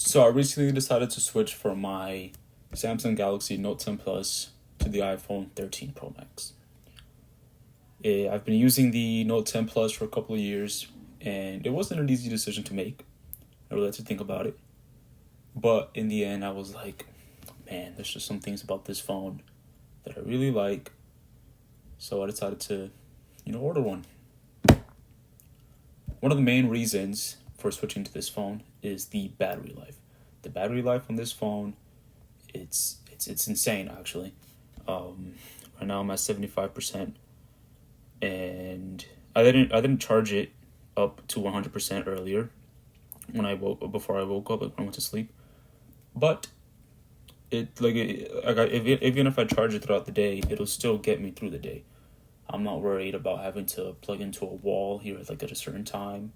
So I recently decided to switch from my Samsung Galaxy Note 10 Plus to the iPhone 13 Pro Max. I've been using the Note 10 Plus for a couple of years, and it wasn't an easy decision to make. I really had to think about it. But in the end, I was like, man, there's just some things about this phone that I really like. So I decided to, order one. One of the main reasons for switching to this phone is the battery life. The battery life on this phone, it's insane actually. Right now I'm at 75%, and I didn't charge it up to 100% earlier before I woke up, when I went to sleep. But even if I charge it throughout the day, it'll still get me through the day. I'm not worried about having to plug into a wall here at a certain time.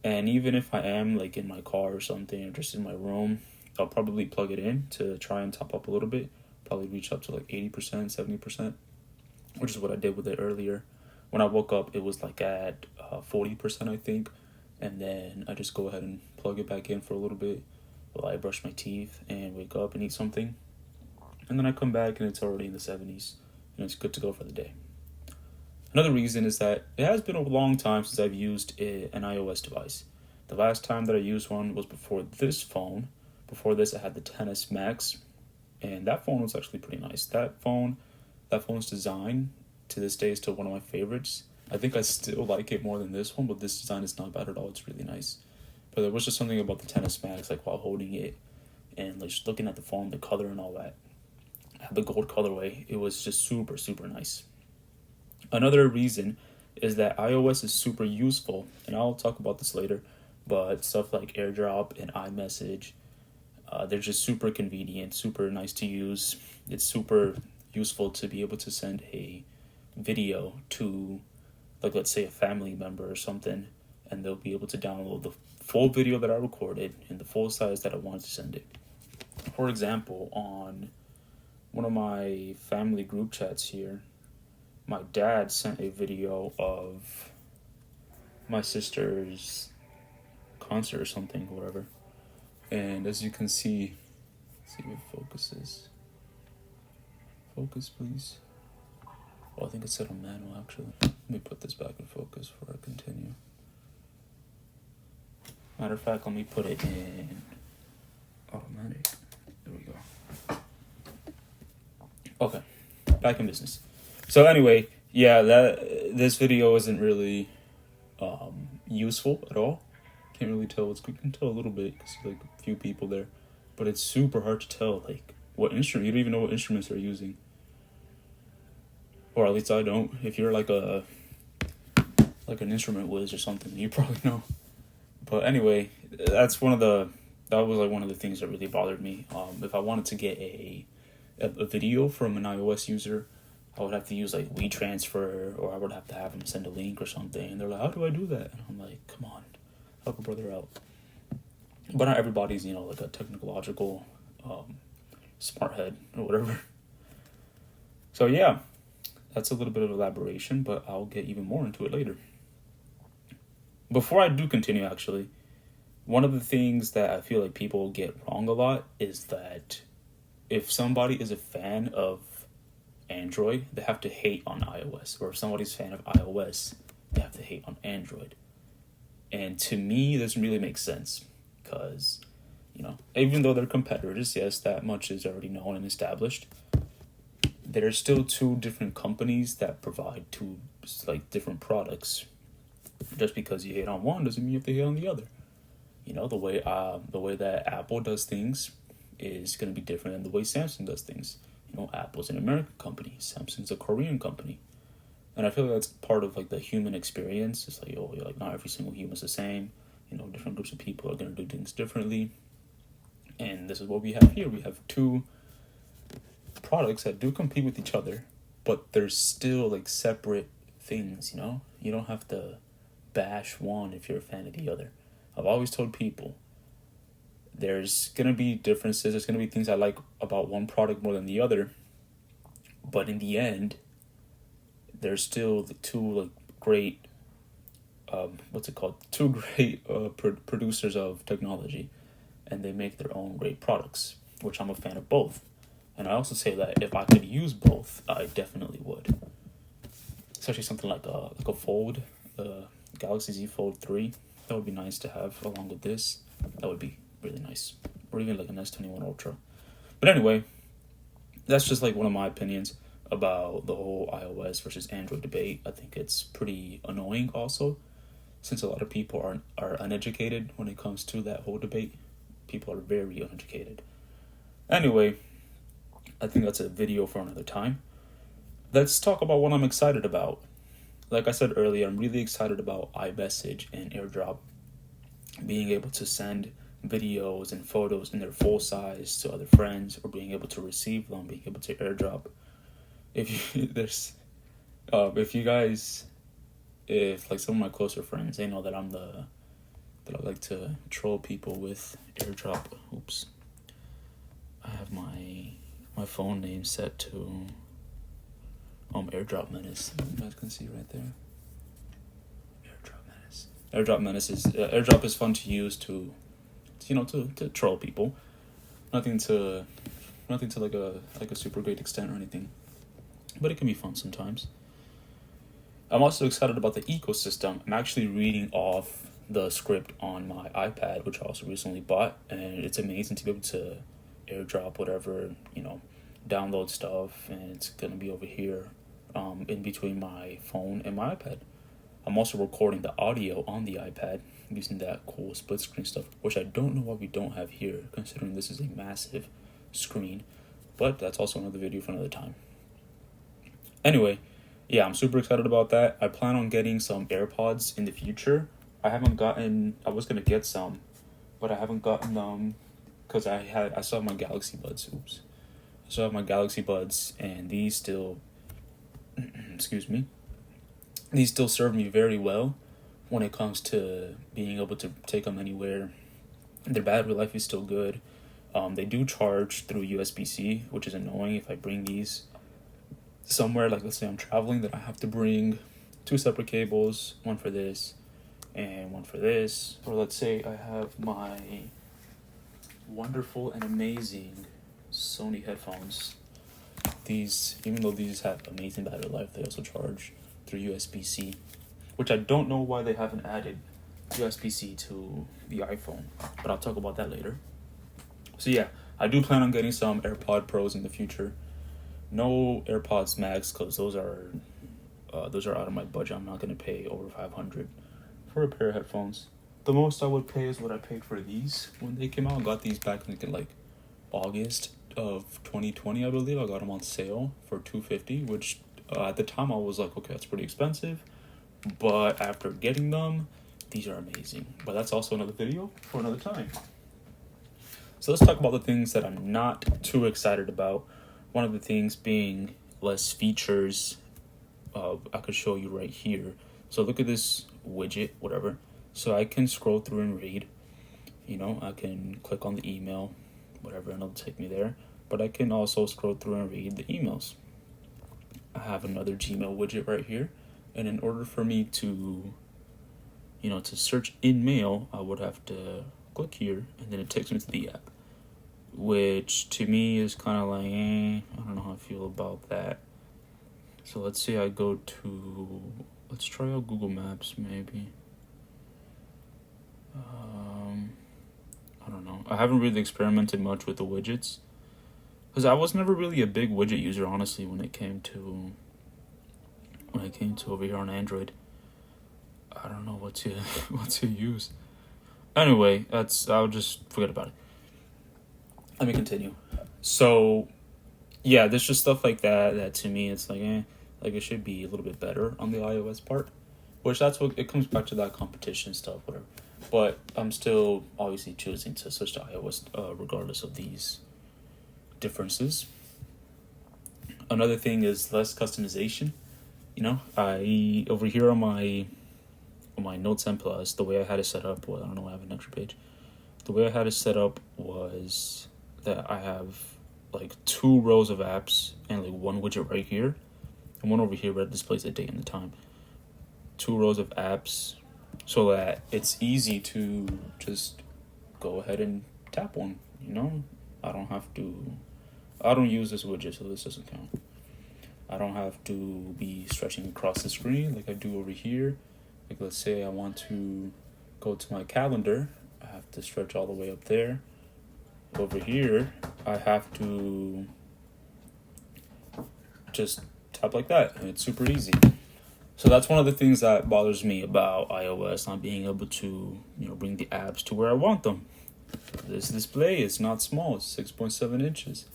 And even if I am in my car or something, or just in my room, I'll probably plug it in to try and top up a little bit. Probably reach up to 80%, 70%, which is what I did with it earlier. When I woke up, it was at 40%, I think. And then I just go ahead and plug it back in for a little bit while I brush my teeth and wake up and eat something. And then I come back and it's already in the 70s, and it's good to go for the day. Another reason is that it has been a long time since I've used an iOS device. The last time that I used one was before this phone. Before this, I had the XS Max, and that phone was actually pretty nice. That phone's design to this day is still one of my favorites. I think I still like it more than this one, but this design is not bad at all. It's really nice. But there was just something about the XS Max, while holding it and just looking at the phone, the color and all that. I had the gold colorway. It was just super, super nice. Another reason is that iOS is super useful, and I'll talk about this later, but stuff like AirDrop and iMessage, they're just super convenient, super nice to use. It's super useful to be able to send a video to, let's say, a family member or something, and they'll be able to download the full video that I recorded in the full size that I wanted to send it. For example, on one of my family group chats here, my dad sent a video of my sister's concert or something, whatever. And as you can see if it focuses. Focus, please. Well, I think it's set on manual, actually. Let me put this back in focus before I continue. Matter of fact, let me put it in automatic. There we go. Okay, back in business. So anyway, yeah, this video isn't really useful at all. Can't really tell. You can tell a little bit because there's a few people there, but it's super hard to tell what instrument. You don't even know what instruments they're using, or at least I don't. If you're an instrument whiz or something, you probably know. But anyway, that was one of the things that really bothered me. If I wanted to get a video from an iOS user, I would have to use WeTransfer, or I would have to have them send a link or something. And they're like, how do I do that? And I'm like, come on, help a brother out. But not everybody's, a technological smart head or whatever. So yeah, that's a little bit of elaboration, but I'll get even more into it later. Before I do continue, actually, one of the things that I feel like people get wrong a lot is that if somebody is a fan of Android, they have to hate on iOS, or if somebody's a fan of iOS, they have to hate on Android. And to me, this really makes sense, because even though they're competitors, yes, that much is already known and established, there's still two different companies that provide two different products. Just because you hate on one doesn't mean you have to hate on the other. The way that Apple does things is going to be different than the way Samsung does things. Apple's an American company, Samsung's a Korean company. And I feel like that's part of the human experience. It's not every single human's the same. Different groups of people are going to do things differently. And this is what we have here. We have two products that do compete with each other, but they're still separate things, You don't have to bash one if you're a fan of the other. I've always told people, there's going to be differences. There's going to be things I like about one product more than the other. But in the end, there's still the two great, two great producers of technology. and they make their own great products, which I'm a fan of both. And I also say that if I could use both, I definitely would. Especially something like a Fold, Galaxy Z Fold 3. That would be nice to have along with this. That would be really nice. Or even like an S21 Ultra. But anyway, that's just like one of my opinions about the whole iOS versus Android debate. I think it's pretty annoying also, since a lot of people are uneducated when it comes to that whole debate. People are very uneducated. Anyway, I think that's a video for another time. Let's talk about what I'm excited about. Like I said earlier, I'm really excited about iMessage and AirDrop. Being able to send videos and photos in their full size to other friends, or being able to receive them, being able to AirDrop. If like some of my closer friends, they know that that I like to troll people with AirDrop. Oops. I have my phone name set to AirDrop Menace. You guys can see right there. AirDrop Menace is AirDrop is fun to use to troll people. Nothing to like a super great extent or anything, but it can be fun sometimes. I'm also excited about the ecosystem. I'm actually reading off the script on my iPad, which I also recently bought, and it's amazing to be able to AirDrop whatever, download stuff, and it's gonna be over here, in between my phone and my iPad. I'm also recording the audio on the iPad using that cool split screen stuff, which I don't know why we don't have here, considering this is a massive screen, but that's also another video for another time. Anyway, yeah, I'm super excited about that. I plan on getting some AirPods in the future. I was gonna get some, but I haven't gotten them because I still have my Galaxy Buds. Oops. I still have my Galaxy Buds, and these still, excuse me, these still serve me very well when it comes to being able to take them anywhere. Their battery life is still good. They do charge through USB-C, which is annoying if I bring these somewhere, like let's say I'm traveling, that I have to bring two separate cables, one for this and one for this. Or let's say I have my wonderful and amazing Sony headphones. These, even though these have amazing battery life, they also charge through USB-C, which I don't know why they haven't added USB-C to the iPhone, but I'll talk about that later. So yeah, I do plan on getting some AirPod Pros in the future. No AirPods Max, because those are out of my budget. I'm not going to pay over $500 for a pair of headphones. The most I would pay is what I paid for these when they came out. I got these back in like August of 2020, I believe. I got them on sale for $250, which at the time I was like, okay, that's pretty expensive. But after getting them, these are amazing. But that's also another video for another time. So let's talk about the things that I'm not too excited about. One of the things being less features. I could show you right here. So look at this widget, whatever. So I can scroll through and read. I can click on the email, whatever, and it'll take me there. But I can also scroll through and read the emails. I have another Gmail widget right here. And in order for me to, to search in mail, I would have to click here, and then it takes me to the app, which to me is kind of like, I don't know how I feel about that. So let's say I go to, let's try out Google Maps maybe. I don't know. I haven't really experimented much with the widgets, because I was never really a big widget user, honestly, when it came to over here on Android. I don't know what to use. Anyway, I'll just forget about it. Let me continue. So, yeah, there's just stuff like that to me it's like, like it should be a little bit better on the iOS part, which that's what it comes back to, that competition stuff, whatever. But I'm still obviously choosing to switch to iOS regardless of these differences. Another thing is less customization. I over here on my Notes M Plus, the way I had it set up, well, I don't know why I have an extra page. The way I had it set up was that I have like 2 rows of apps and like one widget right here, and one over here where it displays the date and the time. 2 rows of apps, so that it's easy to just go ahead and tap one, you know? I don't use this widget, so this doesn't count. I don't have to be stretching across the screen like I do over here. Like, let's say I want to go to my calendar. I have to stretch all the way up there. Over here, I have to just tap like that, and it's super easy. So that's one of the things that bothers me about iOS, not being able to, bring the apps to where I want them. This display is not small, it's 6.7 inches.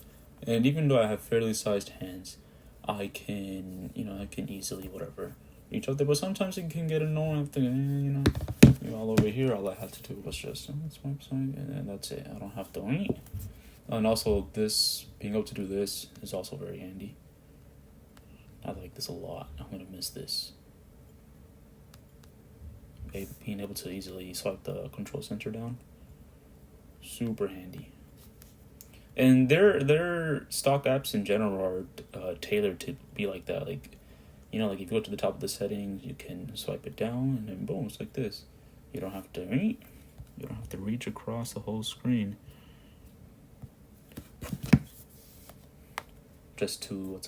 And even though I have fairly sized hands, I can easily, reach out there. But sometimes it can get annoying. I'm thinking, all over here, all I have to do was just swipe, and that's it. I don't have to eat. And also, being able to do this is also very handy. I like this a lot. I'm going to miss this. Being able to easily swipe the control center down. Super handy. And their stock apps in general are tailored to be like that. Like, like if you go to the top of the settings, you can swipe it down, and then boom, it's like this. You don't have to reach across the whole screen. Just to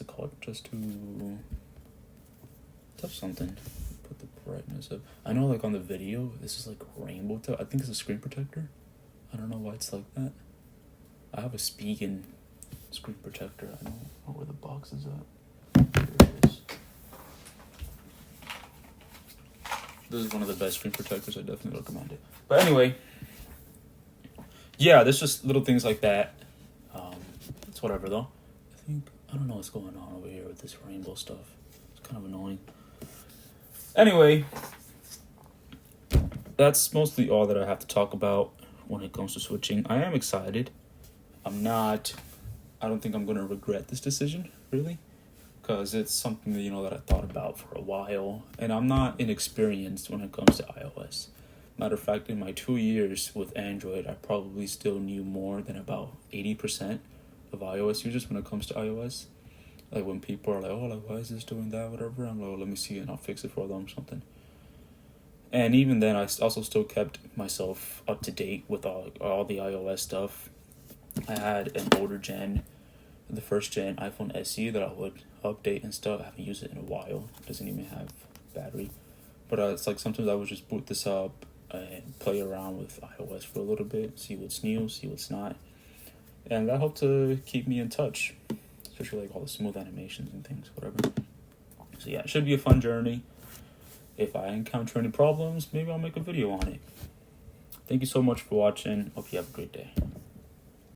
touch something. Put the brightness up. I know, like on the video, this is like rainbow. I think it's a screen protector. I don't know why it's like that. I have a Spigen screen protector. I don't know where the box is at. Here it is. This is one of the best screen protectors. I definitely recommend it. But anyway, yeah, there's just little things like that. It's whatever though. I don't know what's going on over here with this rainbow stuff. It's kind of annoying. Anyway, that's mostly all that I have to talk about when it comes to switching. I am excited. I don't think I'm going to regret this decision, really, because it's something that I thought about for a while, and I'm not inexperienced when it comes to iOS. Matter of fact, in my 2 years with Android, I probably still knew more than about 80% of iOS users when it comes to iOS. Like when people are like, oh, like, why is this doing that, whatever, I'm like, oh, let me see, and I'll fix it for them or something. And even then, I also still kept myself up to date with all the iOS stuff. I had an older gen, the first gen iPhone SE that I would update and stuff. I haven't used it in a while. It doesn't even have battery. But it's like sometimes I would just boot this up and play around with iOS for a little bit, see what's new, see what's not. And that helped to keep me in touch, especially like all the smooth animations and things, whatever. So yeah, it should be a fun journey. If I encounter any problems, maybe I'll make a video on it. Thank you so much for watching. Hope you have a great day.